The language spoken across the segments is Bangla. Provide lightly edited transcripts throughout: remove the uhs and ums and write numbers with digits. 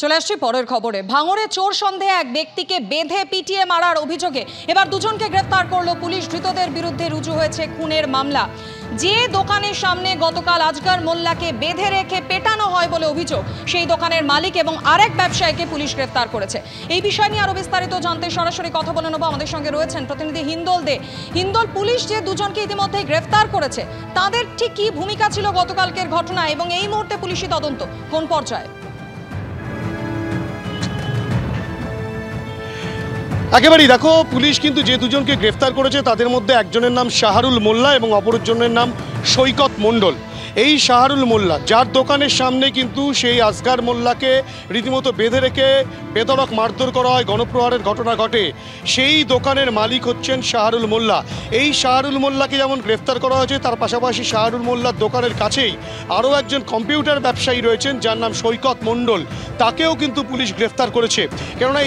চলে আসছি পরের খবরে। ভাঙড়ে চোর সন্দেহে এক ব্যক্তিকে বেঁধে পিটিয়ে মারার অভিযোগে এবার দুজনকে গ্রেফতার করলো পুলিশ। ধৃতদের বিরুদ্ধে রুজু হয়েছে খুনের মামলা। যে দোকানের সামনে গতকাল আজগর মোল্লাকে বেঁধে রেখে পেটানো হয় বলে অভিযোগ, সেই দোকানের মালিক এবং আরেক ব্যবসায়ীকে পুলিশ গ্রেফতার করেছে। এই বিষয় নিয়ে আরো বিস্তারিত জানতে সরাসরি কথা বলে নেব। আমাদের সঙ্গে রয়েছেন প্রতিনিধি হিন্দল দে। হিন্দল, পুলিশ যে দুজনকে ইতিমধ্যে গ্রেফতার করেছে, তাদের ঠিক কি ভূমিকা ছিল গতকালকের ঘটনা এবং এই মুহূর্তে পুলিশি তদন্ত কোন পর্যায়ে? একেবারেই দেখো, পুলিশ কিন্তু যে দুজনকে গ্রেফতার করেছে তাদের মধ্যে একজনের নাম শাহরুল মোল্লা এবং অপরজনের নাম সৈকত মণ্ডল। এই শাহরুল মোল্লা, যার দোকানের সামনে কিন্তু সেই আসগর মোল্লাকে রীতিমতো বেঁধে রেখে বেধড়ক মারধর করা হয়, গণপ্রহারের ঘটনা ঘটে, সেই দোকানের মালিক হচ্ছেন শাহরুল মোল্লা। এই শাহরুল মোল্লাকে যেমন গ্রেফতার করা হয়েছে, তার পাশাপাশি শাহরুল মোল্লার দোকানের কাছেই আরও একজন কম্পিউটার ব্যবসায়ী রয়েছেন যার নাম সৈকত মণ্ডল, তাকেও কিন্তু পুলিশ গ্রেফতার করেছে। কেননা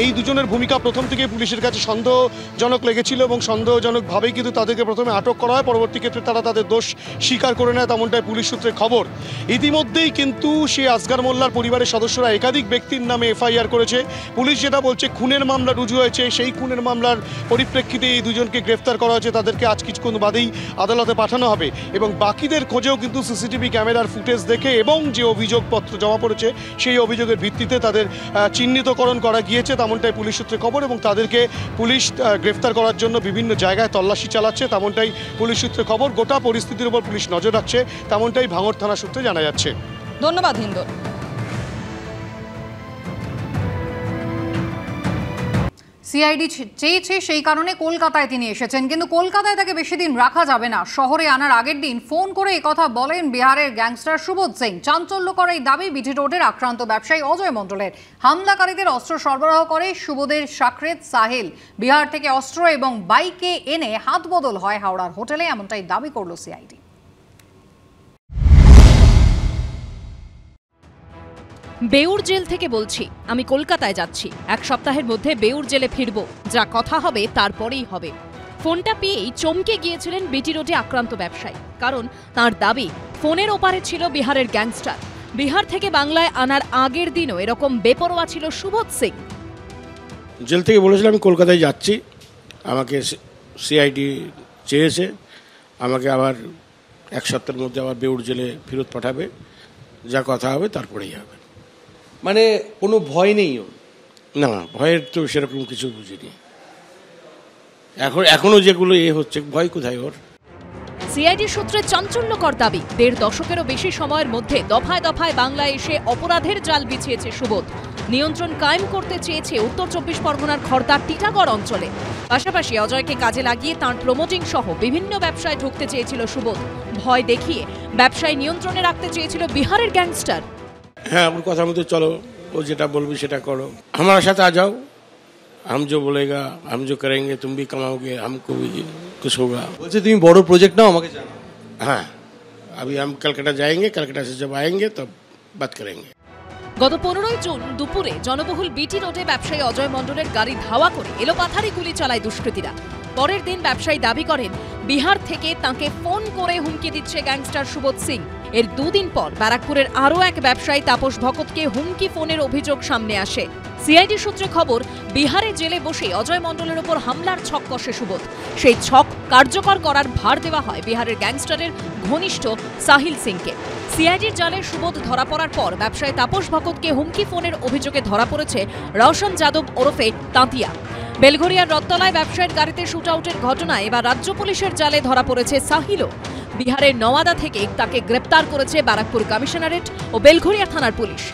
এই দুজনের ভূমিকা প্রথম থেকে পুলিশের কাছে সন্দেহজনক লেগেছিল এবং সন্দেহজনকভাবেই কিন্তু তাদেরকে প্রথমে আটক করা হয়। পরবর্তী ক্ষেত্রে তারা তাদের দোষ স্বীকার করে নেয়, তেমনটাই পুলিশ সূত্রে খবর। ইতিমধ্যেই কিন্তু সেই আসগর মোল্লার পরিবারের সদস্যরা একাধিক ব্যক্তির নামে এফআইআর করেছে। পুলিশ যেটা বলছে, খুনের মামলা রুজু হয়েছে, সেই খুনের মামলার পরিপ্রেক্ষিতে এই দুজনকে গ্রেফতার করা হয়েছে। তাদেরকে আজ কিছুক্ষণ বাদেই আদালতে পাঠানো হবে এবং বাকিদের খোঁজেও কিন্তু সিসিটিভি ক্যামেরার ফুটেজ দেখে এবং যে অভিযোগপত্র জমা পড়েছে সেই অভিযোগের ভিত্তিতে তাদের চিহ্নিতকরণ করা গিয়েছে, তেমনটাই পুলিশ সূত্রে খবর। এবং তাদেরকে পুলিশ গ্রেফতার করার জন্য বিভিন্ন জায়গায় তল্লাশি চালাচ্ছে, তেমনটাই পুলিশ সূত্রে খবর। গোটা পরিস্থিতির উপর পুলিশ নজর রাখছে, তেমনটাই ভাঙড় থানা সূত্রে জানা যাচ্ছে। ধন্যবাদ হিন্দল। সিআইডি চেয়েছে, সেই কারণে কলকাতায় তিনি এসেছেন, কিন্তু কলকাতায় তাকে বেশি দিন রাখা যাবে না। শহরে আনার আগের দিন ফোন করে একথা বলেন বিহারের গ্যাংস্টার সুবোধ সিং। চাঞ্চল্যকর এই দাবি বিটি রোডের আক্রান্ত ব্যবসায়ী অজয় মণ্ডলের। হামলাকারীদের অস্ত্র সরবরাহ করে সুবোধের সাকরেত সাহিল। বিহার থেকে অস্ত্র এবং বাইকে এনে হাত বদল হয় হাওড়ার হোটেলে, এমনটাই দাবি করল সিআইডি। বেউর জেল থেকে বলছি, আমি কলকাতায় যাচ্ছি। এক সপ্তাহের মধ্যে বেউর জেলে ফিরব, যা কথা হবে তারপরেই হবে। ফোনটা পেয়েই চমকে গিয়েছিলেন বিটি রোডে আক্রান্ত ব্যবসায়ী, কারণ তার দাবি ফোনের ওপারে ছিল বিহারের গ্যাংস্টার। বিহার থেকে বাংলায় আনার আগের দিনও এরকম বেপরোয়া ছিল সুবোধ সিং। জেল থেকে বলেছিলাম আমি কলকাতায় যাচ্ছি, আমাকে সিআইডি চেয়েছে, আমাকে আবার এক সপ্তাহের মধ্যে আবার বেউর জেলে ফেরত পাঠাবে, যা কথা হবে তারপরেই হবে। মানে কোনো ভয় নেই ওর? না, ভয়ের তো সেরকম কিছু বুঝিনি। এখনো যেগুলো হচ্ছে, ভয় কোথায় ওর? সিআইডি সূত্রে চাঞ্চল্যকর দাবি, ১.৫ দশকেরও বেশি সময়ের মধ্যে দফায় দফায় বাংলায় এসে অপরাধের জাল বিছিয়েছে সুবোধ। নিয়ন্ত্রণ কায়েম করতে চেয়েছে উত্তর ২৪ পরগনার খড়দার টিটাগড় অঞ্চলে। পাশাপাশি অজয়কে কাজে লাগিয়ে তাঁর প্রমোটিং সহ বিভিন্ন ব্যবসায় ঢুকতে চেয়েছিল সুবোধ। ভয় দেখিয়ে ব্যবসায় নিয়ন্ত্রণে রাখতে চেয়েছিল বিহারের গ্যাংস্টার। হ্যাঁ, ওর কথা মতো চলো, ও যেটা বলবি সেটা করো, আমার সাথে আ যাও, हम जो बोलेगा हम जो करेंगे तुम भी कमाओगे, हमको भी कुछ होगा। বলছে তুমি বড় প্রজেক্ট নাও, আমাকে জানাও। हाँ, अभी हम कलकत्ता जाएंगे, कलकत्ता से जब आएंगे तब बात करेंगे। গত ১৫ই জুন দুপুরে জনবহুল বিটি রোডে ব্যবসায়ী অজয় মণ্ডলের গাড়ি ধাওয়া করে এলোপাথারি গুলি চালায় দুষ্কৃতীরা। পরের দিন ব্যবসায়ী দাবি করেন বিহার থেকে তাঁকে ফোন করে হুমকি দিচ্ছে গ্যাংস্টার সুবোধ সিং। এর দুদিন পর ব্যারাকপুরের আরও এক ব্যবসায়ী তাপস ভকতকে হুমকি ফোনের অভিযোগ সামনে আসে। সিআইডি সূত্রে খবর, বিহারে জেলে বসে অজয় মণ্ডলের ওপর হামলার ছক কষে সুবোধ। সেই ছক কার্যকর করার ভার দেওয়া হয় বিহারের গ্যাংস্টারের ঘনিষ্ঠ সাহিল সিংকে। সিআইডির জালে সুবোধ ধরা পড়ার পর ব্যবসায়ী তাপস ভকতকে হুমকি ফোনের অভিযোগে ধরা পড়েছে রওশন যাদব ওরফে তাঁতিয়া। বেলঘরিয়ার রত্তলায় ব্যবসায়ীর গাড়িতে শুটআউটের ঘটনায় এবার রাজ্য পুলিশের জালে ধরা পড়েছে সাহিলও। বিহারের নওয়াদা থেকে তাকে গ্রেপ্তার করেছে ব্যারাকপুর কমিশনারেট ও বেলঘরিয়া থানার পুলিশ।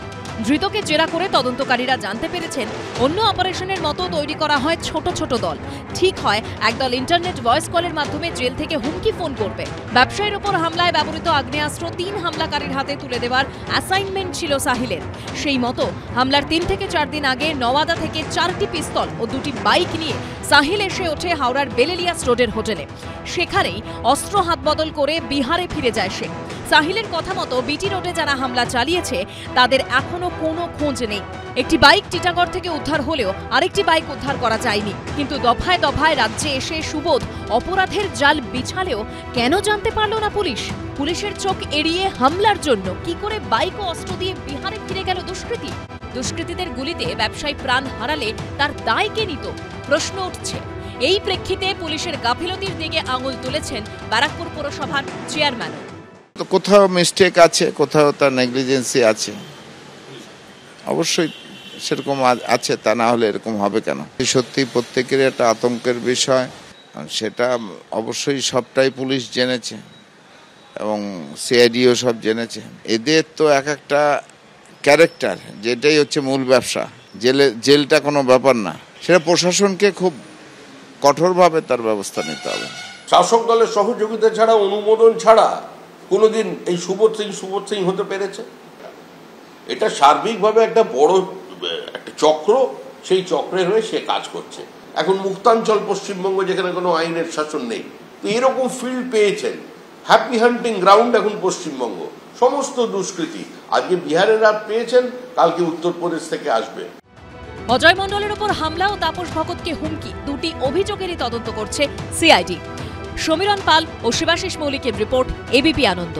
ধৃতকে জেরা করে তদন্তকারীরা জানতে পেরেছেন, অন্য অপারেশনের মতো তৈরি করা হয় ছোট ছোট দল। ঠিক হয় একদল ইন্টারনেট ভয়েস কলের মাধ্যমে জেল থেকে হুমকি ফোন করবে। ব্যবসায়ীর ওপর হামলায় ব্যবহৃত আগ্নেয়াস্ত্র ৩ হামলাকারীর হাতে তুলে দেওয়ার অ্যাসাইনমেন্ট ছিল সাহিলের। সেই মতো হামলার ৩ থেকে ৪ দিন আগে নওয়াদা থেকে ৪টি পিস্তল ও ২টি বাইক নিয়ে সাহিল এসে ওঠে হাওড়ার বেলেলিয়াস রোডের হোটেলে। সেখানেই অস্ত্র হাত বদল করে বিহারে ফিরে যায় সে। সাহিলের কথা মতো বিটি রোডে যারা হামলা চালিয়েছে তাদের এখনো কোনো খোঁজ নেই। একটি বাইক টিটাগড় থেকে উদ্ধার হলেও আরেকটি বাইক উদ্ধার করা যায়নি। কিন্তু দফায় দফায় রাজ্যে এসে সুবোধ অপরাধের জাল বিছালেও কেন জানতে পারল না পুলিশ? পুলিশের চোখ এড়িয়ে হামলার জন্য কি করে বাইক ও অস্ত্র দিয়ে বিহারে ফিরে গেল দুষ্কৃতী? দুষ্কৃতীদের গুলিতে ব্যবসায়ী প্রাণ হারালে তার দায় কে নিত প্রশ্ন উঠছে। এই প্রেক্ষিতে পুলিশের গাফিলতির দিকে আঙুল তুলেছেন ব্যারাকপুর পুরসভার চেয়ারম্যানও। কোথাও মিস্টেক আছে, কোথাও তার নেগলিজেন্সি আছে, অবশ্যই সেরকম আছে, তা না হলে এরকম হবে কেন? সত্যি প্রত্যেকের একটা আতঙ্কের বিষয়, সেটা অবশ্যই সবটাই পুলিশ জেনেছে এবং সিআইডিও সব জেনেছে। এদের তো এক একটা ক্যারেক্টার, যেটাই হচ্ছে মূল ব্যবসা, জেলটা কোনো ব্যাপার না, সেটা প্রশাসনকে খুব কঠোরভাবে তার ব্যবস্থা নিতে হবে। শাসক দলের সহযোগিতা ছাড়া, অনুমোদন ছাড়া কোনোদিন এই সুবোধ সিং হতে পেরেছে? এটা সার্বিকভাবে একটা বড় একটা চক্র, সেই চক্রের হয়ে সে কাজ করছে। এখন মুক্তাঞ্চল পশ্চিমবঙ্গ, যেখানে কোনো আইনের শাসন নেই, তো এরকম ফিল্ড পেয়েছেন, হ্যাপি হান্টিং গ্রাউন্ড এখন পশ্চিমবঙ্গ। সমস্ত দুষ্কৃতী আজকে বিহারের রাত পেয়েছেন, কালকে উত্তরপ্রদেশ থেকে আসবে। অজয় মণ্ডলের ওপর হামলা ও তাপস ভগতকে হুমকি, দুটি অভিযোগেরই তদন্ত করছে সিআইডি। সমীরণ পাল ও শিবাশিস মৌলিকের রিপোর্ট, এবিপি আনন্দ।